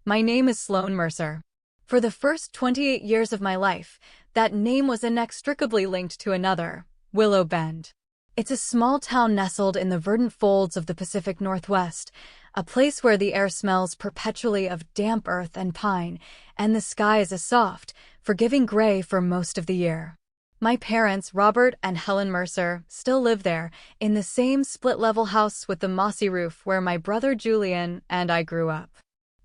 My name is Sloan Mercer. For the first 28 years of my life, that name was inextricably linked to another, Willow Bend. It's a small town nestled in the verdant folds of the Pacific Northwest, a place where the air smells perpetually of damp earth and pine, and the sky is a soft, forgiving gray for most of the year. My parents, Robert and Helen Mercer, still live there, in the same split-level house with the mossy roof where my brother Julian and I grew up.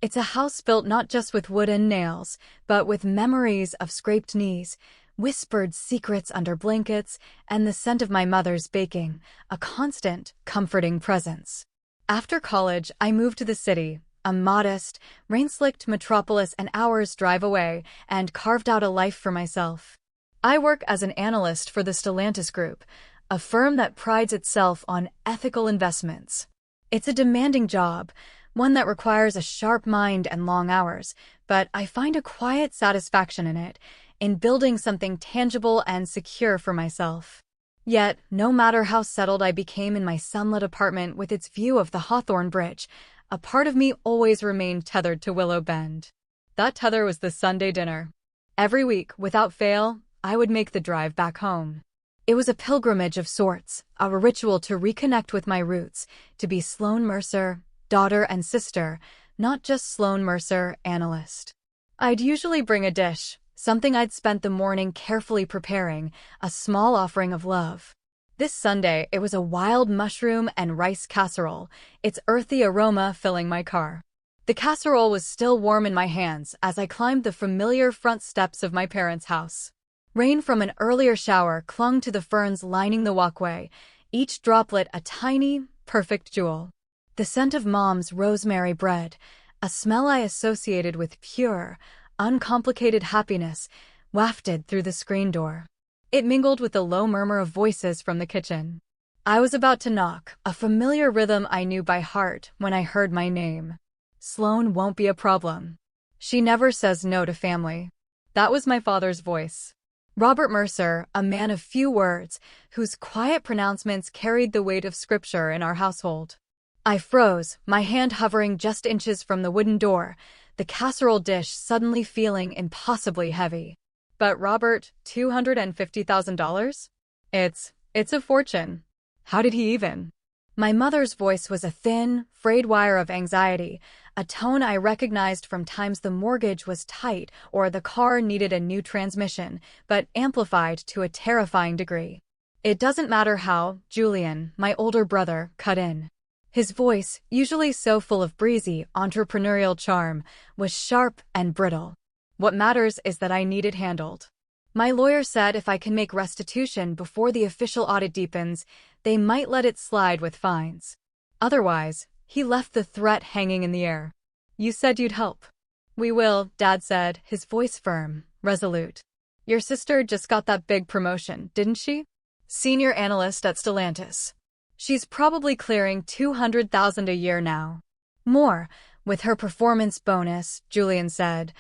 It's a house built not just with wood and nails, but with memories of scraped knees, whispered secrets under blankets, and the scent of my mother's baking, a constant, comforting presence. After college, I moved to the city, a modest, rain-slicked metropolis an hour's drive away, and carved out a life for myself. I work as an analyst for the Stellantis Group, a firm that prides itself on ethical investments. It's a demanding job, one that requires a sharp mind and long hours, but I find a quiet satisfaction in it, in building something tangible and secure for myself. Yet, no matter how settled I became in my sunlit apartment with its view of the Hawthorne Bridge, a part of me always remained tethered to Willow Bend. That tether was the Sunday dinner. Every week, without fail, I would make the drive back home. It was a pilgrimage of sorts, a ritual to reconnect with my roots, to be Sloan Mercer, daughter and sister, not just Sloan Mercer, analyst. I'd usually bring a dish, something I'd spent the morning carefully preparing, a small offering of love. This Sunday, it was a wild mushroom and rice casserole, its earthy aroma filling my car. The casserole was still warm in my hands as I climbed the familiar front steps of my parents' house. Rain from an earlier shower clung to the ferns lining the walkway, each droplet a tiny, perfect jewel. The scent of Mom's rosemary bread, a smell I associated with pure, uncomplicated happiness, wafted through the screen door. It mingled with the low murmur of voices from the kitchen. I was about to knock, a familiar rhythm I knew by heart, when I heard my name. Sloan won't be a problem. She never says no to family. That was my father's voice. Robert Mercer, a man of few words, whose quiet pronouncements carried the weight of scripture in our household. I froze, my hand hovering just inches from the wooden door, the casserole dish suddenly feeling impossibly heavy. But Robert, $250,000? It's a fortune. How did he even? My mother's voice was a thin, frayed wire of anxiety, a tone I recognized from times the mortgage was tight or the car needed a new transmission, but amplified to a terrifying degree. It doesn't matter how, Julian, my older brother, cut in. His voice, usually so full of breezy, entrepreneurial charm, was sharp and brittle. What matters is that I need it handled. My lawyer said if I can make restitution before the official audit deepens, they might let it slide with fines. Otherwise, he left the threat hanging in the air. You said you'd help. We will, Dad said, his voice firm, resolute. Your sister just got that big promotion, didn't she? Senior analyst at Stellantis. She's probably clearing $200,000 a year now. More, with her performance bonus, Julian said,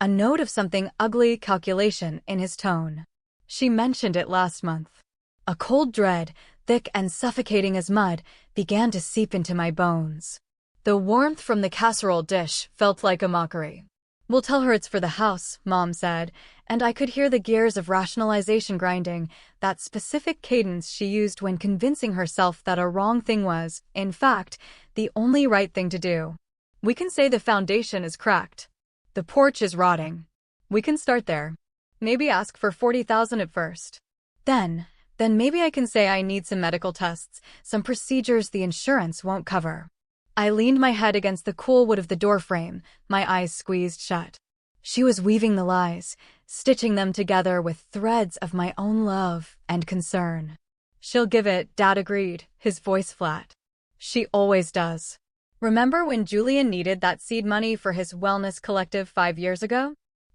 a note of something ugly calculation in his tone. She mentioned it last month. A cold dread, thick and suffocating as mud, began to seep into my bones. The warmth from the casserole dish felt like a mockery. We'll tell her it's for the house, Mom said, and I could hear the gears of rationalization grinding, that specific cadence she used when convincing herself that a wrong thing was, in fact, the only right thing to do. We can say the foundation is cracked. The porch is rotting. We can start there. Maybe ask for $40,000 at first. Then maybe I can say I need some medical tests, some procedures the insurance won't cover. I leaned my head against the cool wood of the doorframe, my eyes squeezed shut. She was weaving the lies, stitching them together with threads of my own love and concern. She'll give it, Dad agreed, his voice flat. She always does. Remember when Julian needed that seed money for his wellness collective 5 years ago?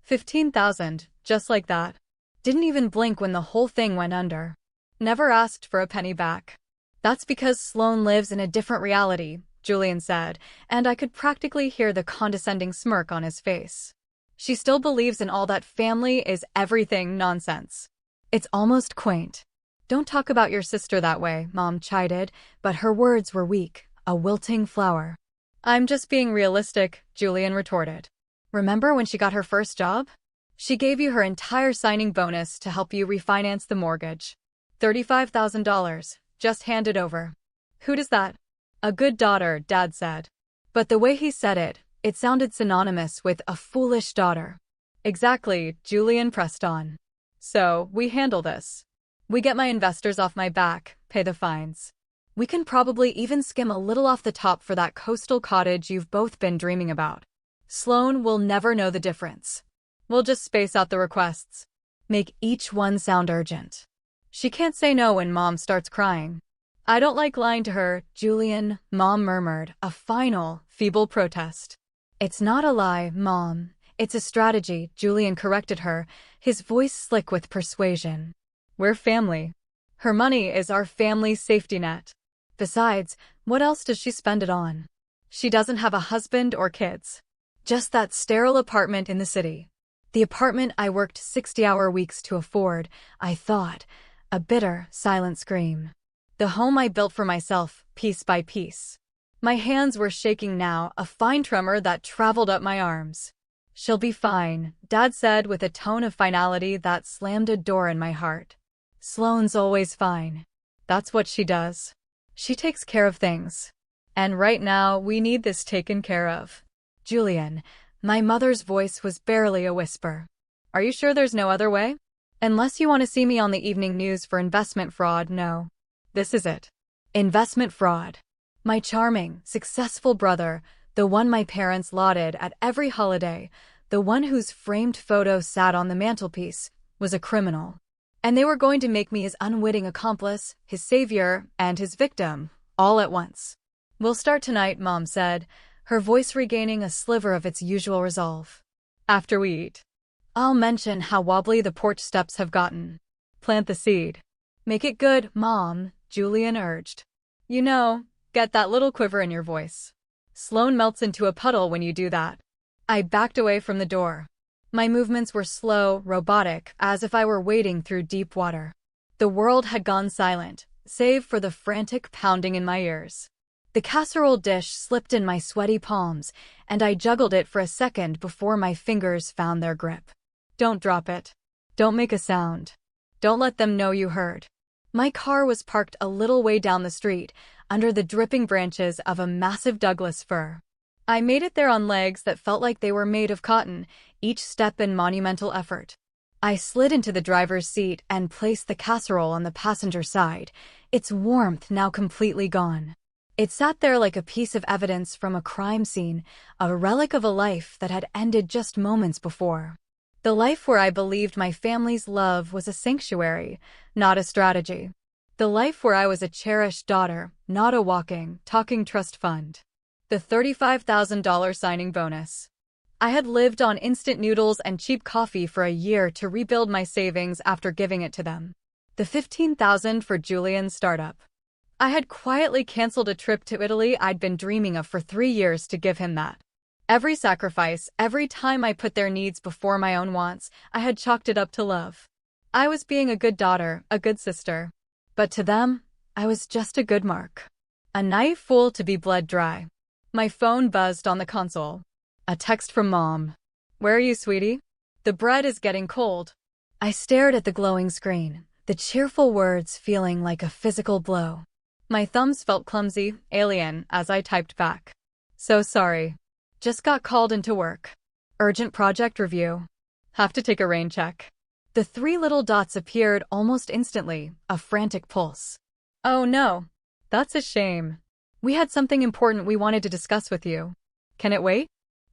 $15,000, just like that. Didn't even blink when the whole thing went under. Never asked for a penny back. That's because Sloan lives in a different reality, Julian said, and I could practically hear the condescending smirk on his face. She still believes in all that family is everything nonsense. It's almost quaint. Don't talk about your sister that way, Mom chided, but her words were weak, a wilting flower. I'm just being realistic, Julian retorted. Remember when she got her first job? She gave you her entire signing bonus to help you refinance the mortgage. $35,000. Just hand it over. Who does that? A good daughter, Dad said. But the way he said it, it sounded synonymous with a foolish daughter. Exactly, Julian pressed on. So, we handle this. We get my investors off my back, pay the fines. We can probably even skim a little off the top for that coastal cottage you've both been dreaming about. Sloane will never know the difference. We'll just space out the requests. Make each one sound urgent. She can't say no when Mom starts crying. I don't like lying to her, Julian, Mom murmured, a final, feeble protest. It's not a lie, Mom. It's a strategy, Julian corrected her, his voice slick with persuasion. We're family. Her money is our family's safety net. Besides, what else does she spend it on? She doesn't have a husband or kids. Just that sterile apartment in the city. The apartment I worked 60-hour weeks to afford, I thought, a bitter, silent scream. The home I built for myself, piece by piece. My hands were shaking now, a fine tremor that traveled up my arms. She'll be fine, Dad said with a tone of finality that slammed a door in my heart. Sloane's always fine. That's what she does. She takes care of things. And right now, we need this taken care of. Julian, my mother's voice was barely a whisper. Are you sure there's no other way? Unless you want to see me on the evening news for investment fraud, no. This is it. Investment fraud. My charming, successful brother, the one my parents lauded at every holiday, the one whose framed photo sat on the mantelpiece, was a criminal. And they were going to make me his unwitting accomplice, his savior, and his victim, all at once. We'll start tonight, Mom said, her voice regaining a sliver of its usual resolve. After we eat. I'll mention how wobbly the porch steps have gotten. Plant the seed. Make it good, Mom, Julian urged. You know, get that little quiver in your voice. Sloane melts into a puddle when you do that. I backed away from the door. My movements were slow, robotic, as if I were wading through deep water. The world had gone silent, save for the frantic pounding in my ears. The casserole dish slipped in my sweaty palms, and I juggled it for a second before my fingers found their grip. Don't drop it. Don't make a sound. Don't let them know you heard. My car was parked a little way down the street, under the dripping branches of a massive Douglas fir. I made it there on legs that felt like they were made of cotton, each step in monumental effort. I slid into the driver's seat and placed the casserole on the passenger side, its warmth now completely gone. It sat there like a piece of evidence from a crime scene, a relic of a life that had ended just moments before. The life where I believed my family's love was a sanctuary, not a strategy. The life where I was a cherished daughter, not a walking, talking trust fund. The $35,000 signing bonus. I had lived on instant noodles and cheap coffee for a year to rebuild my savings after giving it to them. The $15,000 for Julian's startup. I had quietly canceled a trip to Italy I'd been dreaming of for 3 years to give him that. Every sacrifice, every time I put their needs before my own wants, I had chalked it up to love. I was being a good daughter, a good sister. But to them, I was just a good mark. A naive fool to be bled dry. My phone buzzed on the console. A text from Mom. Where are you, sweetie? The bread is getting cold. I stared at the glowing screen, the cheerful words feeling like a physical blow. My thumbs felt clumsy, alien, as I typed back. So sorry. Just got called into work. Urgent project review. Have to take a rain check. The 3 little dots appeared almost instantly, a frantic pulse. Oh no. That's a shame. We had something important we wanted to discuss with you. Can it wait?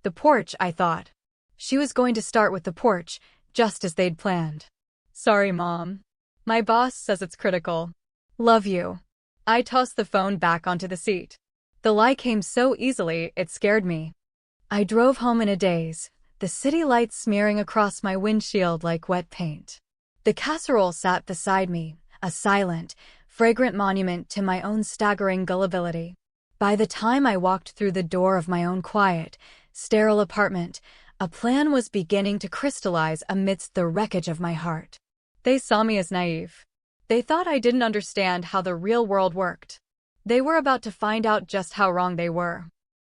The porch, I thought. She was going to start with the porch, just as they'd planned. Sorry, Mom. My boss says it's critical. Love you. I tossed the phone back onto the seat. The lie came so easily, it scared me. I drove home in a daze, the city lights smearing across my windshield like wet paint. The casserole sat beside me, a silent, fragrant monument to my own staggering gullibility. By the time I walked through the door of my own quiet, sterile apartment, a plan was beginning to crystallize amidst the wreckage of my heart. They saw me as naive. They thought I didn't understand how the real world worked. They were about to find out just how wrong they were.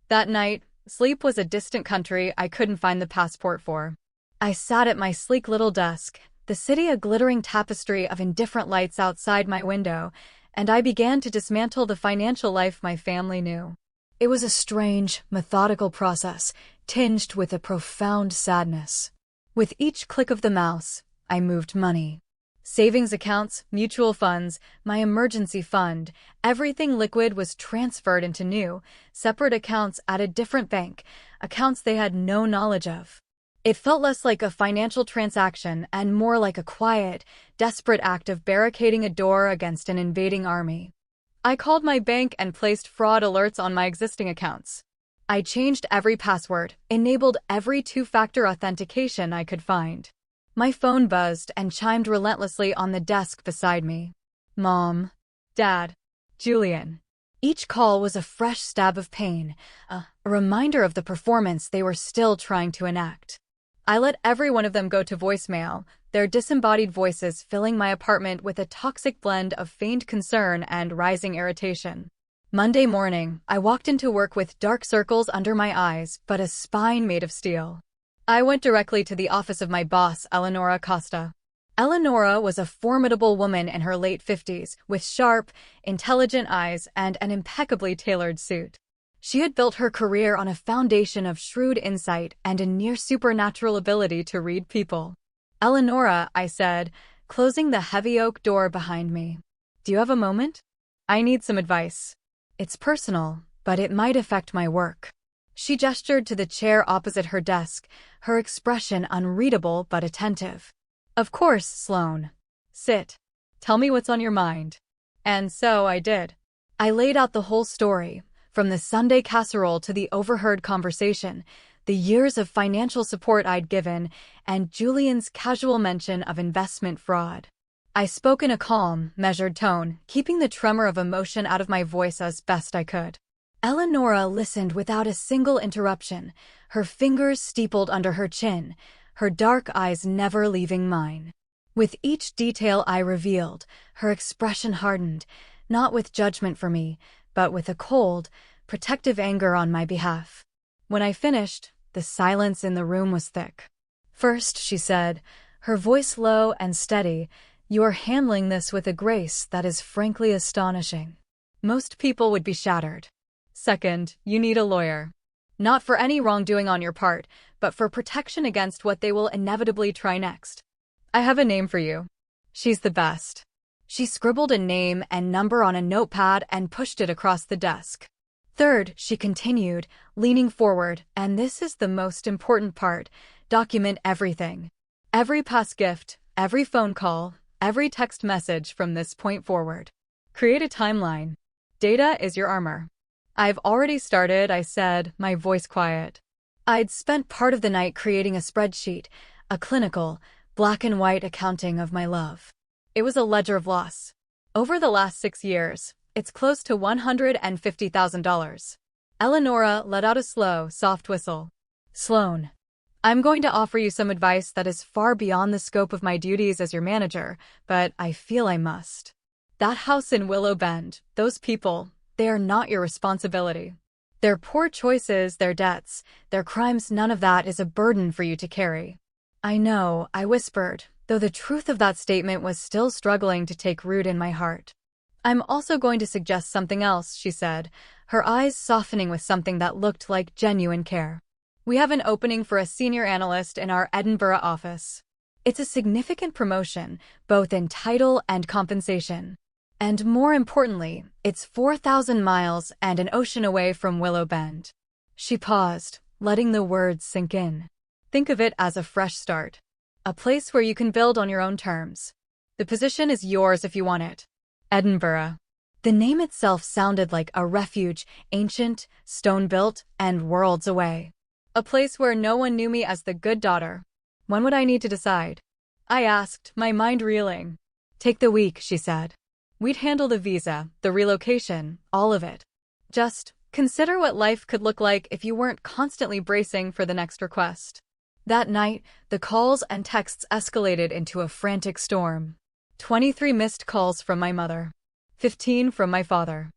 That night, sleep was a distant country I couldn't find the passport for. I sat at my sleek little desk, the city a glittering tapestry of indifferent lights outside my window, and I began to dismantle the financial life my family knew. It was a strange, methodical process, tinged with a profound sadness. With each click of the mouse, I moved money. Savings accounts, mutual funds, my emergency fund, everything liquid was transferred into new, separate accounts at a different bank, accounts they had no knowledge of. It felt less like a financial transaction and more like a quiet, desperate act of barricading a door against an invading army. I called my bank and placed fraud alerts on my existing accounts. I changed every password, enabled every two-factor authentication I could find. My phone buzzed and chimed relentlessly on the desk beside me. Mom. Dad. Julian. Each call was a fresh stab of pain, a reminder of the performance they were still trying to enact. I let every one of them go to voicemail, their disembodied voices filling my apartment with a toxic blend of feigned concern and rising irritation. Monday morning, I walked into work with dark circles under my eyes, but a spine made of steel. I went directly to the office of my boss, Eleonora Costa. Eleonora was a formidable woman in her late 50s, with sharp, intelligent eyes and an impeccably tailored suit. She had built her career on a foundation of shrewd insight and a near-supernatural ability to read people. Eleonora, I said, closing the heavy oak door behind me. Do you have a moment? I need some advice. It's personal, but it might affect my work. She gestured to the chair opposite her desk, her expression unreadable but attentive. Of course, Sloane. Sit. Tell me what's on your mind. And so I did. I laid out the whole story, from the Sunday casserole to the overheard conversation, the years of financial support I'd given, and Julian's casual mention of investment fraud. I spoke in a calm, measured tone, keeping the tremor of emotion out of my voice as best I could. Eleonora listened without a single interruption, her fingers steepled under her chin, her dark eyes never leaving mine. With each detail I revealed, her expression hardened, not with judgment for me, but with a cold, protective anger on my behalf. When I finished, the silence in the room was thick. First, she said, her voice low and steady, you are handling this with a grace that is frankly astonishing. Most people would be shattered. Second, you need a lawyer. Not for any wrongdoing on your part, but for protection against what they will inevitably try next. I have a name for you. She's the best. She scribbled a name and number on a notepad and pushed it across the desk. Third, she continued, leaning forward, and this is the most important part, document everything. Every past gift, every phone call, every text message from this point forward. Create a timeline. Data is your armor. I've already started, I said, my voice quiet. I'd spent part of the night creating a spreadsheet, a clinical, black and white accounting of my love. It was a ledger of loss. Over the last 6 years, it's close to $150,000. Eleonora let out a slow, soft whistle. Sloane, I'm going to offer you some advice that is far beyond the scope of my duties as your manager, but I feel I must. That house in Willow Bend, those people, they are not your responsibility. Their poor choices, their debts, their crimes, none of that is a burden for you to carry. I know, I whispered, though the truth of that statement was still struggling to take root in my heart. I'm also going to suggest something else, she said, her eyes softening with something that looked like genuine care. We have an opening for a senior analyst in our Edinburgh office. It's a significant promotion, both in title and compensation. And more importantly, it's 4,000 miles and an ocean away from Willow Bend. She paused, letting the words sink in. Think of it as a fresh start. A place where you can build on your own terms. The position is yours if you want it. Edinburgh. The name itself sounded like a refuge, ancient, stone-built, and worlds away. A place where no one knew me as the good daughter. When would I need to decide? I asked, my mind reeling. Take the week, she said. We'd handle the visa, the relocation, all of it. Just consider what life could look like if you weren't constantly bracing for the next request. That night, the calls and texts escalated into a frantic storm. 23 missed calls from my mother. 15 from my father.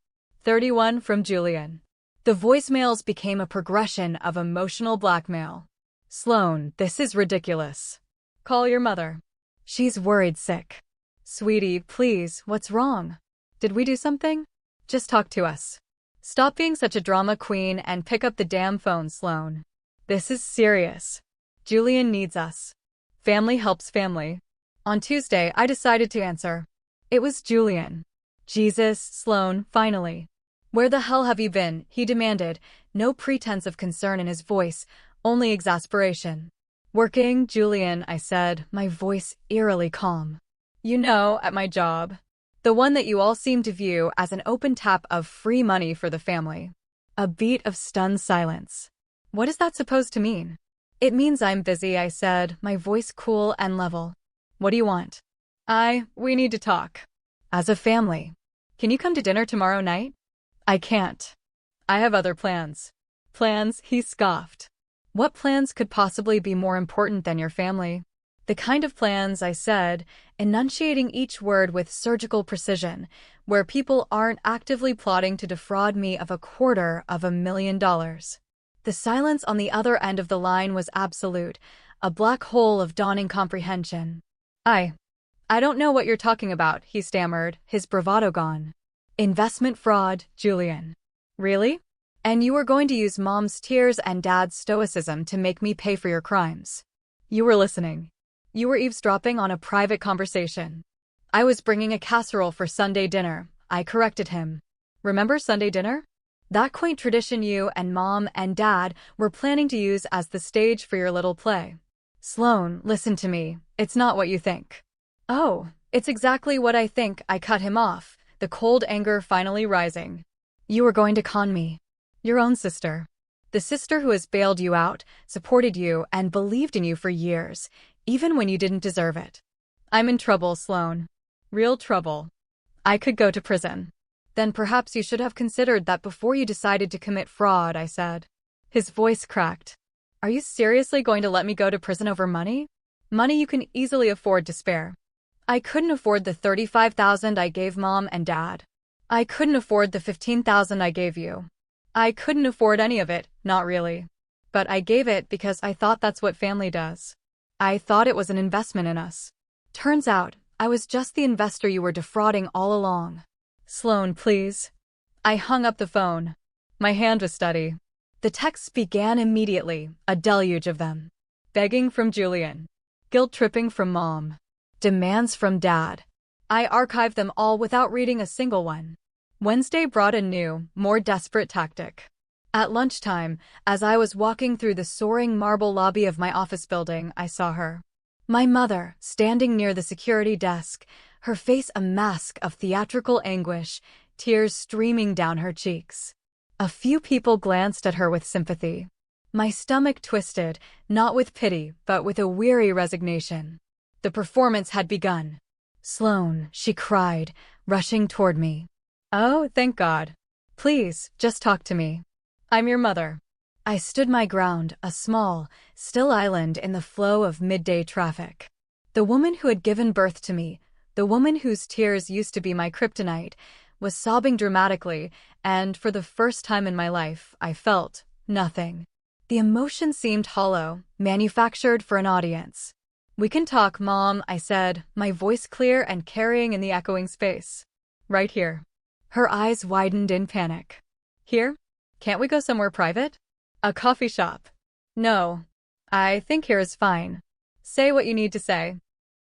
31 from Julian. The voicemails became a progression of emotional blackmail. Sloan, this is ridiculous. Call your mother. She's worried sick. Sweetie, please, what's wrong? Did we do something? Just talk to us. Stop being such a drama queen and pick up the damn phone, Sloan. This is serious. Julian needs us. Family helps family. On Tuesday, I decided to answer. It was Julian. Jesus, Sloan, finally. Where the hell have you been? He demanded, no pretense of concern in his voice, only exasperation. Working, Julian, I said, my voice eerily calm. You know, at my job. The one that you all seem to view as an open tap of free money for the family. A beat of stunned silence. What is that supposed to mean? It means I'm busy, I said, my voice cool and level. What do you want? We need to talk. As a family. Can you come to dinner tomorrow night? I can't. I have other plans. Plans, he scoffed. What plans could possibly be more important than your family? The kind of plans, I said, enunciating each word with surgical precision, where people aren't actively plotting to defraud me of $250,000. The silence on the other end of the line was absolute, a black hole of dawning comprehension. I don't know what you're talking about, he stammered, his bravado gone. Investment fraud, Julian. Really? And you were going to use Mom's tears and Dad's stoicism to make me pay for your crimes. You were listening. You were eavesdropping on a private conversation. I was bringing a casserole for Sunday dinner, I corrected him. Remember Sunday dinner? That quaint tradition you and Mom and Dad were planning to use as the stage for your little play. Sloan, listen to me, it's not what you think. Oh, it's exactly what I think, I cut him off, the cold anger finally rising. You were going to con me. Your own sister. The sister who has bailed you out, supported you, and believed in you for years, even when you didn't deserve it. I'm in trouble, Sloan. Real trouble. I could go to prison. Then perhaps you should have considered that before you decided to commit fraud, I said. His voice cracked. Are you seriously going to let me go to prison over money? Money you can easily afford to spare. I couldn't afford the $35,000 I gave Mom and Dad. I couldn't afford the $15,000 I gave you. I couldn't afford any of it, not really. But I gave it because I thought that's what family does. I thought it was an investment in us. Turns out, I was just the investor you were defrauding all along. Sloan, please. I hung up the phone. My hand was steady. The texts began immediately, a deluge of them. Begging from Julian. Guilt-tripping from Mom. Demands from Dad. I archived them all without reading a single one. Wednesday brought a new, more desperate tactic. At lunchtime, as I was walking through the soaring marble lobby of my office building, I saw her. My mother, standing near the security desk, her face a mask of theatrical anguish, tears streaming down her cheeks. A few people glanced at her with sympathy. My stomach twisted, not with pity, but with a weary resignation. The performance had begun. Sloan, she cried, rushing toward me. Oh, thank God. Please, just talk to me. I'm your mother. I stood my ground, a small, still island in the flow of midday traffic. The woman who had given birth to me, the woman whose tears used to be my kryptonite, was sobbing dramatically, and for the first time in my life, I felt nothing. The emotion seemed hollow, manufactured for an audience. We can talk, Mom, I said, my voice clear and carrying in the echoing space. Right here. Her eyes widened in panic. Here? Can't we go somewhere private? A coffee shop. No. I think here is fine. Say what you need to say.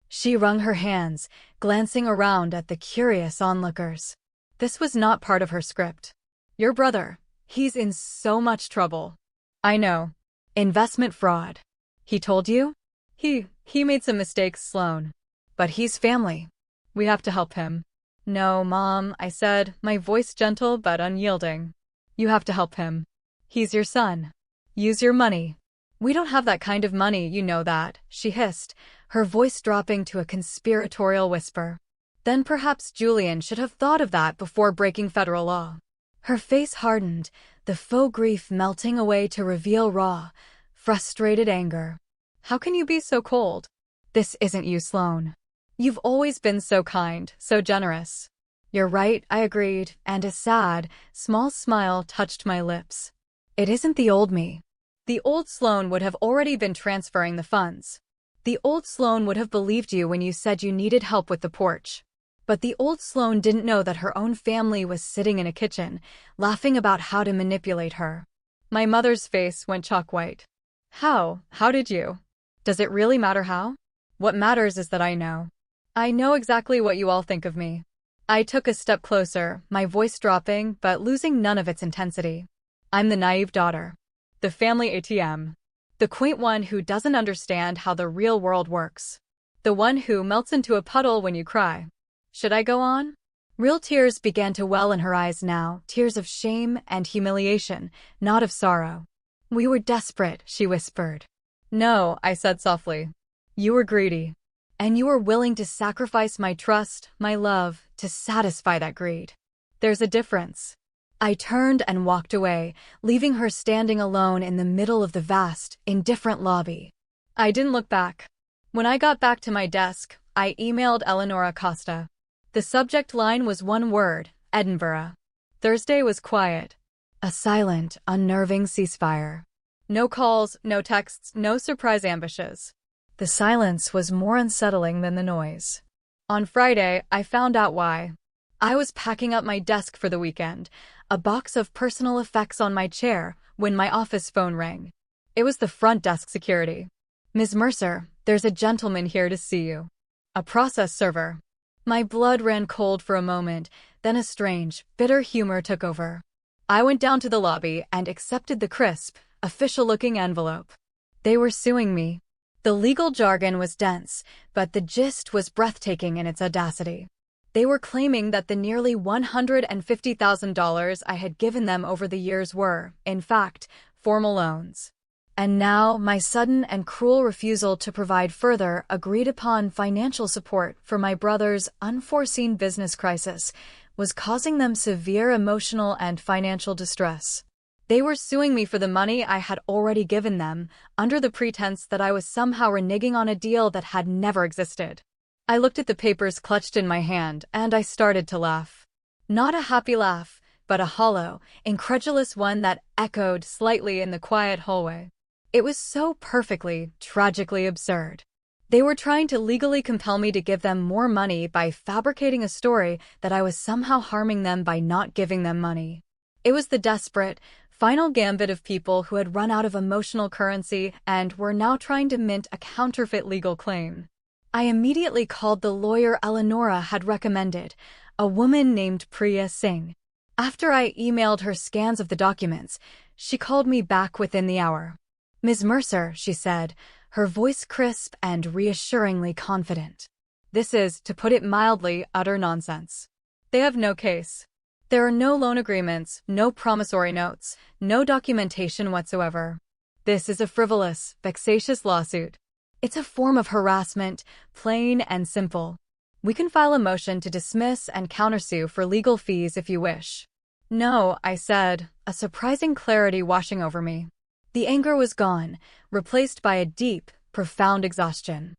She wrung her hands, glancing around at the curious onlookers. This was not part of her script. Your brother. He's in so much trouble. I know. Investment fraud. He told you? He made some mistakes, Sloan. But he's family. We have to help him. No, Mom, I said, my voice gentle but unyielding. You have to help him. He's your son. Use your money. We don't have that kind of money, you know that, she hissed, her voice dropping to a conspiratorial whisper. Then perhaps Julian should have thought of that before breaking federal law. Her face hardened, the faux grief melting away to reveal raw, frustrated anger. How can you be so cold? This isn't you, Sloan. You've always been so kind, so generous. You're right, I agreed, and a sad, small smile touched my lips. It isn't the old me. The old Sloane would have already been transferring the funds. The old Sloane would have believed you when you said you needed help with the porch. But the old Sloane didn't know that her own family was sitting in a kitchen, laughing about how to manipulate her. My mother's face went chalk white. How? How did you? Does it really matter how? What matters is that I know. I know exactly what you all think of me. I took a step closer, my voice dropping but losing none of its intensity. I'm the naive daughter. The family ATM. The quaint one who doesn't understand how the real world works. The one who melts into a puddle when you cry. Should I go on? Real tears began to well in her eyes now, tears of shame and humiliation, not of sorrow. We were desperate, she whispered. No, I said softly. You were greedy. And you were willing to sacrifice my trust, my love, to satisfy that greed. There's a difference. I turned and walked away, leaving her standing alone in the middle of the vast, indifferent lobby. I didn't look back. When I got back to my desk, I emailed Eleonora Costa. The subject line was one word, Edinburgh. Thursday was quiet. A silent, unnerving ceasefire. No calls, no texts, no surprise ambushes. The silence was more unsettling than the noise. On Friday, I found out why. I was packing up my desk for the weekend, a box of personal effects on my chair, when my office phone rang. It was the front desk security. Ms. Mercer, there's a gentleman here to see you. A process server. My blood ran cold for a moment, then a strange, bitter humor took over. I went down to the lobby and accepted the crisp, official-looking envelope. They were suing me. The legal jargon was dense, but the gist was breathtaking in its audacity. They were claiming that the nearly $150,000 I had given them over the years were, in fact, formal loans. And now, my sudden and cruel refusal to provide further agreed-upon financial support for my brother's unforeseen business crisis was causing them severe emotional and financial distress. They were suing me for the money I had already given them, under the pretense that I was somehow reneging on a deal that had never existed. I looked at the papers clutched in my hand, and I started to laugh. Not a happy laugh, but a hollow, incredulous one that echoed slightly in the quiet hallway. It was so perfectly, tragically absurd. They were trying to legally compel me to give them more money by fabricating a story that I was somehow harming them by not giving them money. It was the desperate, final gambit of people who had run out of emotional currency and were now trying to mint a counterfeit legal claim. I immediately called the lawyer Eleonora had recommended, a woman named Priya Singh. After I emailed her scans of the documents, she called me back within the hour. Ms. Mercer, she said, her voice crisp and reassuringly confident. This is, to put it mildly, utter nonsense. They have no case. There are no loan agreements, no promissory notes, no documentation whatsoever. This is a frivolous, vexatious lawsuit. It's a form of harassment, plain and simple. We can file a motion to dismiss and countersue for legal fees if you wish. No, I said, a surprising clarity washing over me. The anger was gone, replaced by a deep, profound exhaustion.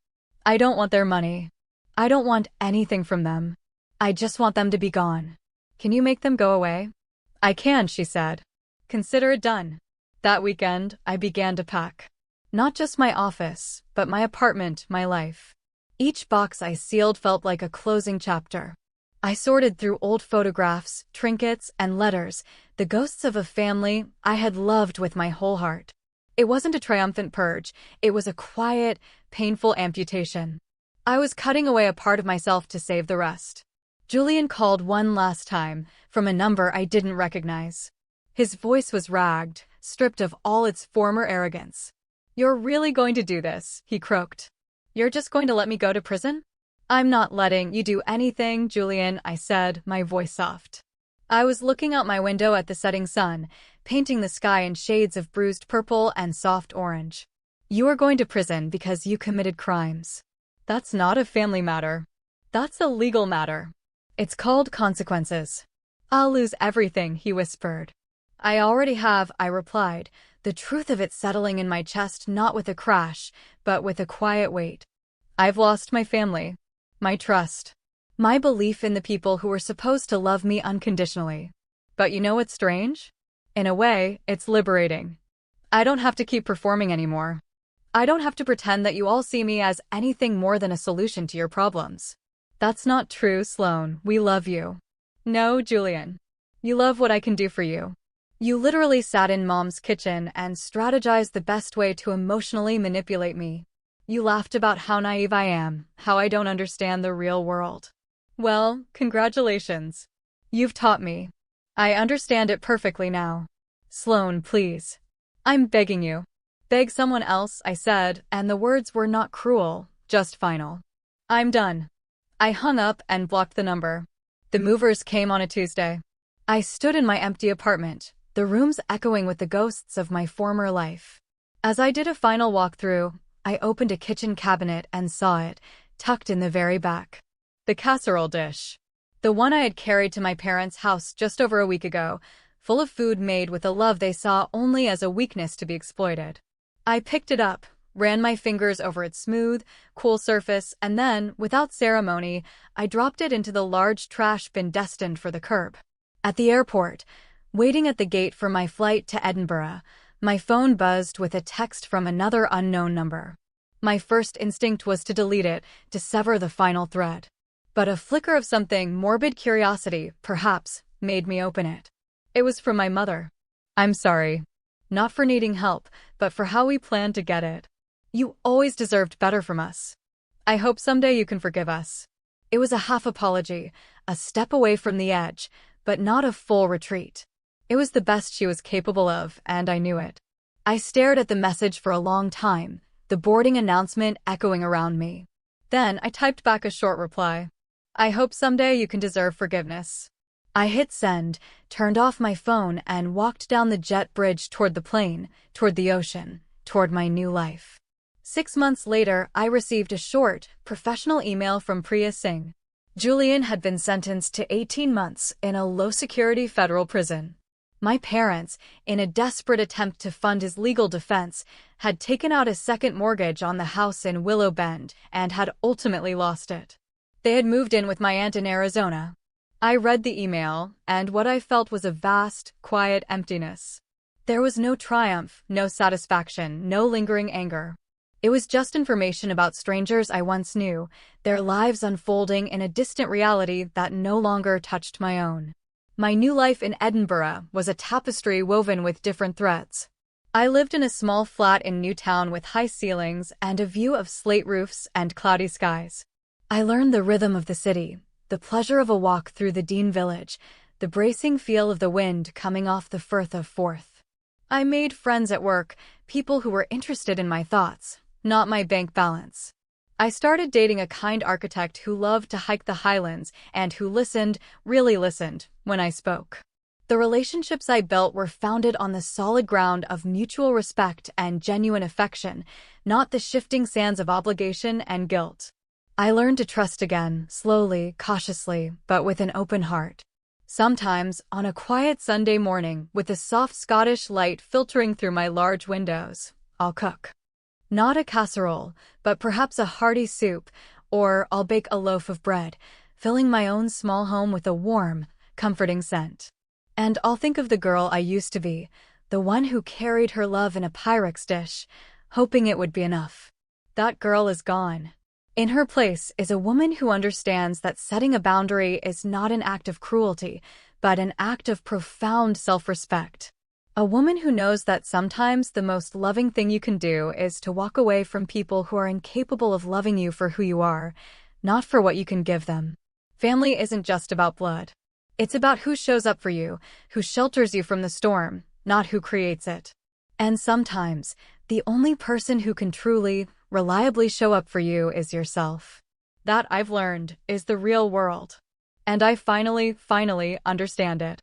I don't want their money. I don't want anything from them. I just want them to be gone. Can you make them go away? I can, she said. Consider it done. That weekend, I began to pack. Not just my office, but my apartment, my life. Each box I sealed felt like a closing chapter. I sorted through old photographs, trinkets, and letters, the ghosts of a family I had loved with my whole heart. It wasn't a triumphant purge, it was a quiet, painful amputation. I was cutting away a part of myself to save the rest. Julian called one last time, from a number I didn't recognize. His voice was ragged, stripped of all its former arrogance. You're really going to do this, he croaked. You're just going to let me go to prison? I'm not letting you do anything, Julian, I said, my voice soft. I was looking out my window at the setting sun, painting the sky in shades of bruised purple and soft orange. You are going to prison because you committed crimes. That's not a family matter. That's a legal matter. It's called consequences. I'll lose everything, he whispered. I already have, I replied, the truth of it settling in my chest not with a crash, but with a quiet weight. I've lost my family, my trust, My belief in the people who were supposed to love me unconditionally. But you know what's strange? In a way, it's liberating. I don't have to keep performing anymore. I don't have to pretend that you all see me as anything more than a solution to your problems. That's not true, Sloane. We love you. No, Julian. You love what I can do for you. You literally sat in Mom's kitchen and strategized the best way to emotionally manipulate me. You laughed about how naive I am, how I don't understand the real world. Well, congratulations. You've taught me. I understand it perfectly now. Sloane, please. I'm begging you. Beg someone else, I said, and the words were not cruel, just final. I'm done. I hung up and blocked the number. The movers came on a Tuesday. I stood in my empty apartment, the rooms echoing with the ghosts of my former life. As I did a final walkthrough, I opened a kitchen cabinet and saw it, tucked in the very back. The casserole dish. The one I had carried to my parents' house just over a week ago, full of food made with a love they saw only as a weakness to be exploited. I picked it up, ran my fingers over its smooth, cool surface, and then, without ceremony, I dropped it into the large trash bin destined for the curb. At the airport, waiting at the gate for my flight to Edinburgh, my phone buzzed with a text from another unknown number. My first instinct was to delete it, to sever the final thread. But a flicker of something, morbid curiosity, perhaps, made me open it. It was from my mother. I'm sorry. Not for needing help, but for how we planned to get it. You always deserved better from us. I hope someday you can forgive us. It was a half apology, a step away from the edge, but not a full retreat. It was the best she was capable of, and I knew it. I stared at the message for a long time, the boarding announcement echoing around me. Then I typed back a short reply. I hope someday you can deserve forgiveness. I hit send, turned off my phone, and walked down the jet bridge toward the plane, toward the ocean, toward my new life. 6 months later, I received a short, professional email from Priya Singh. Julian had been sentenced to 18 months in a low-security federal prison. My parents, in a desperate attempt to fund his legal defense, had taken out a second mortgage on the house in Willow Bend and had ultimately lost it. They had moved in with my aunt in Arizona. I read the email, and what I felt was a vast, quiet emptiness. There was no triumph, no satisfaction, no lingering anger. It was just information about strangers I once knew, their lives unfolding in a distant reality that no longer touched my own. My new life in Edinburgh was a tapestry woven with different threads. I lived in a small flat in Newtown with high ceilings and a view of slate roofs and cloudy skies. I learned the rhythm of the city, the pleasure of a walk through the Dean village, the bracing feel of the wind coming off the Firth of Forth. I made friends at work, people who were interested in my thoughts, not my bank balance. I started dating a kind architect who loved to hike the Highlands and who listened, really listened, when I spoke. The relationships I built were founded on the solid ground of mutual respect and genuine affection, not the shifting sands of obligation and guilt. I learned to trust again, slowly, cautiously, but with an open heart. Sometimes, on a quiet Sunday morning, with the soft Scottish light filtering through my large windows, I'll cook. Not a casserole, but perhaps a hearty soup, or I'll bake a loaf of bread, filling my own small home with a warm, comforting scent. And I'll think of the girl I used to be, the one who carried her love in a Pyrex dish, hoping it would be enough. That girl is gone. In her place is a woman who understands that setting a boundary is not an act of cruelty, but an act of profound self-respect. A woman who knows that sometimes the most loving thing you can do is to walk away from people who are incapable of loving you for who you are, not for what you can give them. Family isn't just about blood. It's about who shows up for you, who shelters you from the storm, not who creates it. And sometimes, the only person who can truly, reliably show up for you is yourself. That, I've learned, is the real world. And I finally understand it.